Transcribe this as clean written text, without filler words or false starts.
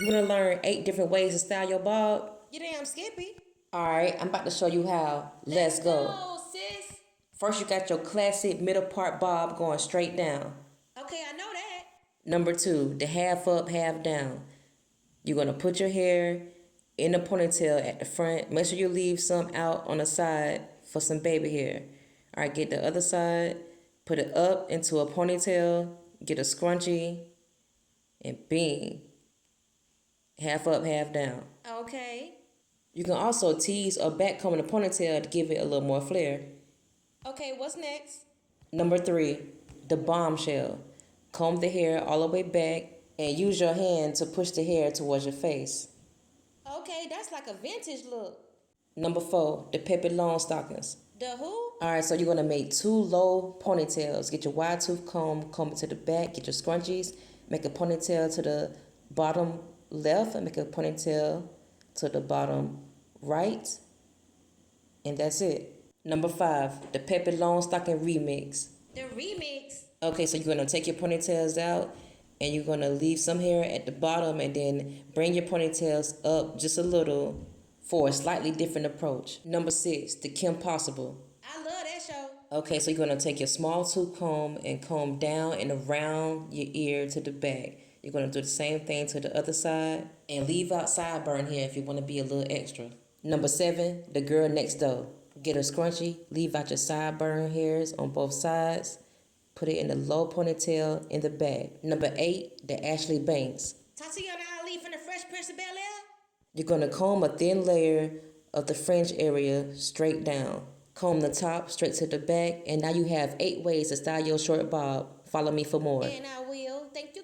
You want to learn 8 different ways to style your bob? You damn Skippy. Alright, I'm about to show you how. Let's go. Sis. First, you got your classic middle part bob going straight down. Okay, I know that. Number 2, the half up, half down. You're going to put your hair in a ponytail at the front. Make sure you leave some out on the side for some baby hair. Alright, get the other side, put it up into a ponytail, get a scrunchie, and bing. Half up, half down. Okay. You can also tease or backcomb in a ponytail to give it a little more flair. Okay, what's next? Number 3, the bombshell. Comb the hair all the way back and use your hand to push the hair towards your face. Okay, that's like a vintage look. Number 4, the peppy long stockings. The who? Alright, so you're going to make 2 low ponytails. Get your wide tooth comb it to the back, get your scrunchies, make a ponytail to the bottom left, and make a ponytail to the bottom right, and that's it. Number 5, the peppy long stocking remix. The remix. Okay, so you're going to take your ponytails out and you're going to leave some hair at the bottom and then bring your ponytails up just a little for a slightly different approach. Number 6, the Kim Possible. I love that show. Okay, so you're going to take your small tooth comb and comb down and around your ear to the back. You're going to do the same thing to the other side and leave out sideburn here if you want to be a little extra. Number 7, the girl next door. Get a scrunchie, leave out your sideburn hairs on both sides. Put it in the low ponytail in the back. Number 8, the Ashley Banks. Tatiana Ali from the Fresh Prince of Bel-Air? You're going to comb a thin layer of the fringe area straight down. Comb the top straight to the back, and now you have 8 ways to style your short bob. Follow me for more. And I will. Thank you.